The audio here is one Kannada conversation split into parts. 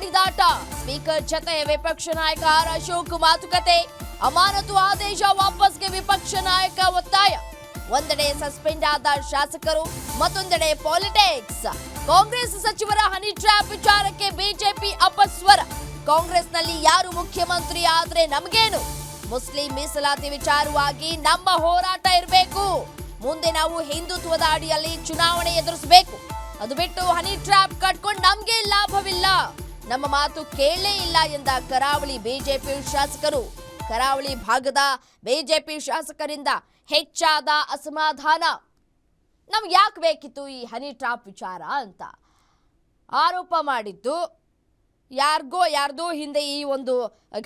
ಬಡಿದಾಟ. ಸ್ಪೀಕರ್ ಜತೆ ವಿಪಕ್ಷ ನಾಯಕ ಆರ್ ಅಶೋಕ್ ಮಾತುಕತೆ. ಅಮಾನತು ಆದೇಶ ವಾಪಸ್ಗೆ ವಿಪಕ್ಷ ನಾಯಕ ಒತ್ತಾಯ. ಒಂದೆಡೆ ಸಸ್ಪೆಂಡ್ ಆದ ಶಾಸಕರು, ಮತ್ತೊಂದೆಡೆ ಪಾಲಿಟಿಕ್ಸ್. ಕಾಂಗ್ರೆಸ್ ಸಚಿವರ ಹನಿ ಟ್ರ್ಯಾಪ್ ವಿಚಾರಕ್ಕೆ ಬಿಜೆಪಿ ಅಪಸ್ವರ. ಕಾಂಗ್ರೆಸ್ನಲ್ಲಿ ಯಾರು ಮುಖ್ಯಮಂತ್ರಿ ಆದ್ರೆ ನಮಗೇನು? ಮುಸ್ಲಿಂ ಮೀಸಲಾತಿ ವಿಚಾರವಾಗಿ ನಮ್ಮ ಹೋರಾಟ ಇರಬೇಕು. ಮುಂದೆ ನಾವು ಹಿಂದುತ್ವದ ಅಡಿಯಲ್ಲಿ ಚುನಾವಣೆ ಎದುರಿಸಬೇಕು. ಅದು ಬಿಟ್ಟು ಹನಿ ಟ್ರ್ಯಾಪ್ ಕಟ್ಕೊಂಡು ನಮ್ಗೆ ಲಾಭವಿಲ್ಲ, ನಮ್ಮ ಮಾತು ಕೇಳಲೇ ಇಲ್ಲ ಎಂದ ಕರಾವಳಿ ಬಿಜೆಪಿ ಶಾಸಕರು. ಕರಾವಳಿ ಭಾಗದ ಬಿಜೆಪಿ ಶಾಸಕರಿಂದ ಹೆಚ್ಚಾದ ಅಸಮಾಧಾನ. ನಮ್ಗೆ ಯಾಕೆ ಬೇಕಿತ್ತು ಈ ಹನಿ ಟ್ರ್ಯಾಪ್ ವಿಚಾರ ಅಂತ ಆರೋಪ ಮಾಡಿದ್ದು. ಯಾರ್ದೋ ಹಿಂದೆ ಈ ಒಂದು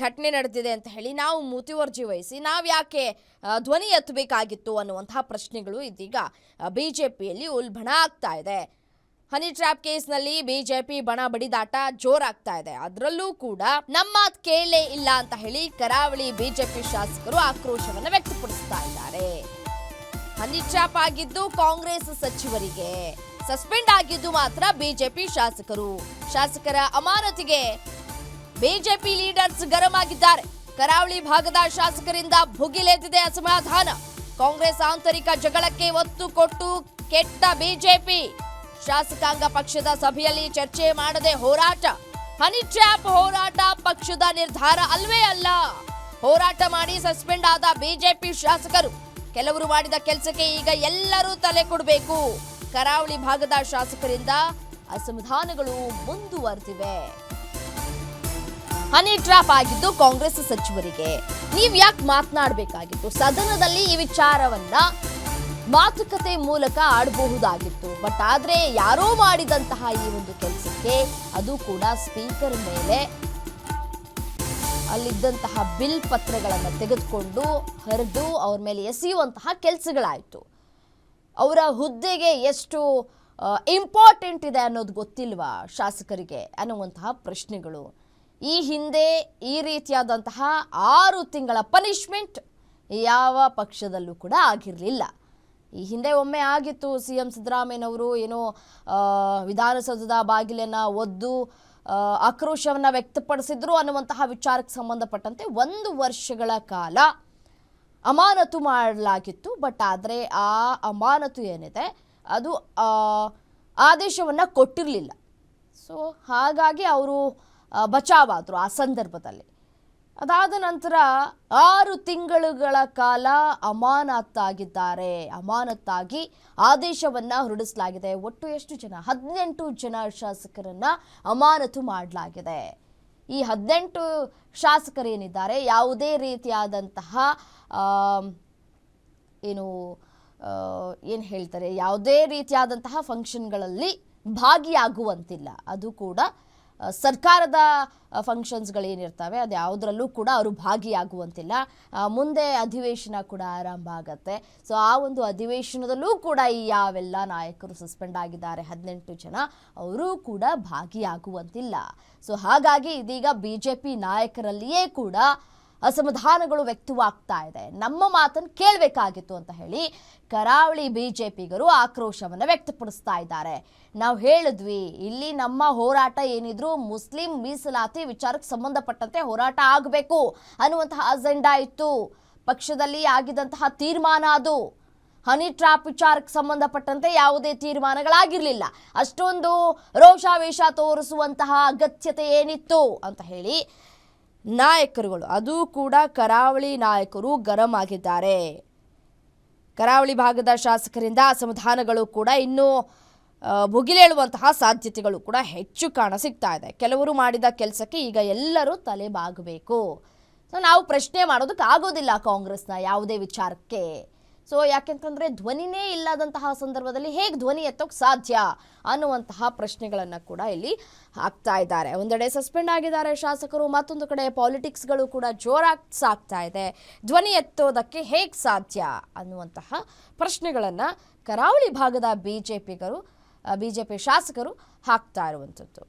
ಘಟನೆ ನಡೆದಿದೆ ಅಂತ ಹೇಳಿ ನಾವು ಮುತುವರ್ಜಿ ವಹಿಸಿ ನಾವು ಯಾಕೆ ಧ್ವನಿ ಎತ್ತಬೇಕಾಗಿತ್ತು ಅನ್ನುವಂತಹ ಪ್ರಶ್ನೆಗಳು ಇದೀಗ ಬಿಜೆಪಿಯಲ್ಲಿ ಉಲ್ಬಣ ಆಗ್ತಾ ಇದೆ. ಹನಿ ಟ್ರ್ಯಾಪ್ ಕೇಸ್ನಲ್ಲಿ ಬಿಜೆಪಿ ಬಣ ಬಡಿದಾಟ ಜೋರಾಗ್ತಾ ಇದೆ. ಅದರಲ್ಲೂ ಕೂಡ ನಮ್ಮ ಮಾತು ಕೇಳಲೇ ಇಲ್ಲ ಅಂತ ಹೇಳಿ ಕರಾವಳಿ ಬಿಜೆಪಿ ಶಾಸಕರು ಆಕ್ರೋಶವನ್ನು ವ್ಯಕ್ತಪಡಿಸ್ತಾ ಇದ್ದಾರೆ. ಹನಿ ಟ್ರ್ಯಾಪ್ ಆಗಿದ್ದು ಕಾಂಗ್ರೆಸ್ ಸಚಿವರಿಗೆ, ಸಸ್ಪೆಂಡ್ ಆಗಿದ್ದು ಮಾತ್ರ ಬಿಜೆಪಿ ಶಾಸಕರು. ಶಾಸಕರ ಅಮಾನತಿಗೆ ಬಿಜೆಪಿ ಲೀಡರ್ಸ್ ಗರಂ ಆಗಿದ್ದಾರೆ. ಕರಾವಳಿ ಭಾಗದ ಶಾಸಕರಿಂದ ಭುಗಿಲೆದ್ದಿದೆ ಅಸಮಾಧಾನ. ಕಾಂಗ್ರೆಸ್ ಆಂತರಿಕ ಜಗಳಕ್ಕೆ ಒತ್ತು ಕೊಟ್ಟು ಕೆಟ್ಟ ಬಿಜೆಪಿ. ಶಾಸಕಾಂಗ ಪಕ್ಷದ ಸಭೆಯಲ್ಲಿ ಚರ್ಚೆ ಮಾಡದೆ ಹೋರಾಟ. ಹನಿ ಟ್ರ್ಯಾಪ್ ಹೋರಾಟ ಪಕ್ಷದ ನಿರ್ಧಾರ ಅಲ್ವೇ ಅಲ್ಲ. ಹೋರಾಟ ಮಾಡಿ ಸಸ್ಪೆಂಡ್ ಆದ ಬಿಜೆಪಿ ಶಾಸಕರು. ಕೆಲವರು ಮಾಡಿದ ಕೆಲಸಕ್ಕೆ ಈಗ ಎಲ್ಲರೂ ತಲೆ ಕೊಡಬೇಕು. ಕರಾವಳಿ ಭಾಗದ ಶಾಸಕರಿಂದ ಅಸಮಾಧಾನಗಳು ಮುಂದುವರೆದಿವೆ. ಹನಿ ಟ್ರ್ಯಾಪ್ ಆಗಿದ್ದು ಕಾಂಗ್ರೆಸ್ ಸಚಿವರಿಗೆ. ನೀವ್ ಯಾಕೆ ಮಾತನಾಡಬೇಕಾಗಿತ್ತು? ಸದನದಲ್ಲಿ ಈ ವಿಚಾರವನ್ನ ಮಾತುಕತೆ ಮೂಲಕ ಆಡಬಹುದಾಗಿತ್ತು. ಬಟ್ ಆದ್ರೆ ಯಾರೋ ಮಾಡಿದಂತಹ ಈ ಒಂದು ಕೆಲಸಕ್ಕೆ, ಅದು ಕೂಡ ಸ್ಪೀಕರ್ ಮೇಲೆ ಅಲ್ಲಿದ್ದಂತಹ ಬಿಲ್ ಪತ್ರಗಳನ್ನು ತೆಗೆದುಕೊಂಡು ಹರಿದು ಅವ್ರ ಮೇಲೆ ಎಸೆಯುವಂತಹ ಕೆಲಸಗಳಾಯಿತು. ಅವರ ಹುದ್ದೆಗೆ ಎಷ್ಟು ಇಂಪಾರ್ಟೆಂಟ್ ಇದೆ ಅನ್ನೋದು ಗೊತ್ತಿಲ್ವಾ ಶಾಸಕರಿಗೆ ಅನ್ನುವಂತಹ ಪ್ರಶ್ನೆಗಳು. ಈ ಹಿಂದೆ ಈ ರೀತಿಯಾದಂತಹ 6 ತಿಂಗಳ ಪನಿಷ್ಮೆಂಟ್ ಯಾವ ಪಕ್ಷದಲ್ಲೂ ಕೂಡ ಆಗಿರಲಿಲ್ಲ. ಈ ಹಿಂದೆ ಒಮ್ಮೆ ಆಗಿತ್ತು. CM ಸಿದ್ದರಾಮಯ್ಯನವರು ಏನೋ ವಿಧಾನಸೌಧದ ಬಾಗಿಲನ್ನು ಒದ್ದು ಆಕ್ರೋಶವನ್ನು ವ್ಯಕ್ತಪಡಿಸಿದ್ರು ಅನ್ನುವಂತಹ ವಿಚಾರಕ್ಕೆ ಸಂಬಂಧಪಟ್ಟಂತೆ 1 ವರ್ಷಗಳ ಕಾಲ ಅಮಾನತು ಮಾಡಲಾಗಿತ್ತು. ಬಟ್ ಆದರೆ ಆ ಅಮಾನತು ಏನಿದೆ ಅದು ಆದೇಶವನ್ನು ಕೊಟ್ಟಿರಲಿಲ್ಲ. ಸೊ ಹಾಗಾಗಿ ಅವರು ಬಚಾವಾದರು ಆ ಸಂದರ್ಭದಲ್ಲಿ. ಅದಾದ ನಂತರ 6 ತಿಂಗಳುಗಳ ಕಾಲ ಅಮಾನತ್ತಾಗಿದ್ದಾರೆ. ಅಮಾನತ್ತಾಗಿ ಆದೇಶವನ್ನು ಹೊರಡಿಸಲಾಗಿದೆ. ಒಟ್ಟು ಎಷ್ಟು ಜನ? 18 ಜನ ಶಾಸಕರನ್ನು ಅಮಾನತು ಮಾಡಲಾಗಿದೆ. ಈ 18 ಶಾಸಕರೇನಿದ್ದಾರೆ ಯಾವುದೇ ರೀತಿಯಾದಂತಹ ಏನು ಹೇಳ್ತಾರೆ, ಯಾವುದೇ ರೀತಿಯಾದಂತಹ ಫಂಕ್ಷನ್ಗಳಲ್ಲಿ ಭಾಗಿಯಾಗುವಂತಿಲ್ಲ. ಅದು ಕೂಡ ಸರ್ಕಾರದ ಫಂಕ್ಷನ್ಸ್ಗಳೇನಿರ್ತವೆ ಅದು ಯಾವುದರಲ್ಲೂ ಕೂಡ ಅವರು ಭಾಗಿಯಾಗುವಂತಿಲ್ಲ. ಮುಂದೆ ಅಧಿವೇಶನ ಕೂಡ ಆರಂಭ ಆಗತ್ತೆ. ಸೊ ಆ ಒಂದು ಅಧಿವೇಶನದಲ್ಲೂ ಕೂಡ ಈ ಯಾವೆಲ್ಲ ನಾಯಕರು ಸಸ್ಪೆಂಡ್ ಆಗಿದ್ದಾರೆ 18 ಜನ, ಅವರು ಕೂಡ ಭಾಗಿಯಾಗುವಂತಿಲ್ಲ. ಸೊ ಹಾಗಾಗಿ ಇದೀಗ ಬಿಜೆಪಿ ನಾಯಕರಲ್ಲಿಯೇ ಕೂಡ ಅಸಮಾಧಾನಗಳು ವ್ಯಕ್ತವಾಗ್ತಾ ಇದೆ. ನಮ್ಮ ಮಾತನ್ನು ಕೇಳಬೇಕಾಗಿತ್ತು ಅಂತ ಹೇಳಿ ಕರಾವಳಿ ಬಿಜೆಪಿಗರು ಆಕ್ರೋಶವನ್ನು ವ್ಯಕ್ತಪಡಿಸ್ತಾ ಇದ್ದಾರೆ. ನಾವು ಹೇಳಿದ್ವಿ, ಇಲ್ಲಿ ನಮ್ಮ ಹೋರಾಟ ಏನಿದ್ರು ಮುಸ್ಲಿಂ ಮೀಸಲಾತಿ ವಿಚಾರಕ್ಕೆ ಸಂಬಂಧಪಟ್ಟಂತೆ ಹೋರಾಟ ಆಗಬೇಕು ಅನ್ನುವಂತಹ ಅಜೆಂಡಾ ಇತ್ತು. ಪಕ್ಷದಲ್ಲಿ ಆಗಿದ್ದಂತಹ ತೀರ್ಮಾನ ಅದು. ಹನಿ ಟ್ರ್ಯಾಪ್ ವಿಚಾರಕ್ಕೆ ಸಂಬಂಧಪಟ್ಟಂತೆ ಯಾವುದೇ ತೀರ್ಮಾನಗಳಾಗಿರಲಿಲ್ಲ. ಅಷ್ಟೊಂದು ರೋಷಾವೇಶ ತೋರಿಸುವಂತಹ ಅಗತ್ಯತೆ ಏನಿತ್ತು ಅಂತ ಹೇಳಿ ನಾಯಕರುಗಳು, ಅದು ಕೂಡ ಕರಾವಳಿ ನಾಯಕರು ಗರಂ ಆಗಿದ್ದಾರೆ. ಕರಾವಳಿ ಭಾಗದ ಶಾಸಕರಿಂದ ಅಸಮಾಧಾನಗಳು ಕೂಡ ಇನ್ನೂ ಭುಗಿಲೇಳುವಂತಹ ಸಾಧ್ಯತೆಗಳು ಕೂಡ ಹೆಚ್ಚು ಕಾಣಸಿಗ್ತಾ ಇದೆ. ಕೆಲವರು ಮಾಡಿದ ಕೆಲಸಕ್ಕೆ ಈಗ ಎಲ್ಲರೂ ತಲೆ ಬಾಗಬೇಕು. ಸೊ ನಾವು ಪ್ರಶ್ನೆ ಮಾಡೋದಕ್ಕೆ ಆಗೋದಿಲ್ಲ ಕಾಂಗ್ರೆಸ್ನ ಯಾವುದೇ ವಿಚಾರಕ್ಕೆ. ಸೊ ಯಾಕೆಂತಂದರೆ ಧ್ವನಿನೇ ಇಲ್ಲದಂತಹ ಸಂದರ್ಭದಲ್ಲಿ ಹೇಗೆ ಧ್ವನಿ ಎತ್ತೋಕ್ಕೆ ಸಾಧ್ಯ ಅನ್ನುವಂತಹ ಪ್ರಶ್ನೆಗಳನ್ನು ಕೂಡ ಇಲ್ಲಿ ಹಾಕ್ತಾ ಇದ್ದಾರೆ. ಒಂದೆಡೆ ಸಸ್ಪೆಂಡ್ ಆಗಿದ್ದಾರೆ ಶಾಸಕರು, ಮತ್ತೊಂದು ಕಡೆ ಪಾಲಿಟಿಕ್ಸ್ಗಳು ಕೂಡ ಜೋರಾಗಿ ಸಾಗ್ತಾ ಇದೆ. ಧ್ವನಿ ಎತ್ತೋದಕ್ಕೆ ಹೇಗೆ ಸಾಧ್ಯ ಅನ್ನುವಂತಹ ಪ್ರಶ್ನೆಗಳನ್ನು ಕರಾವಳಿ ಭಾಗದ ಬಿಜೆಪಿ ಶಾಸಕರು ಹಾಕ್ತಾ ಇರುವಂಥದ್ದು.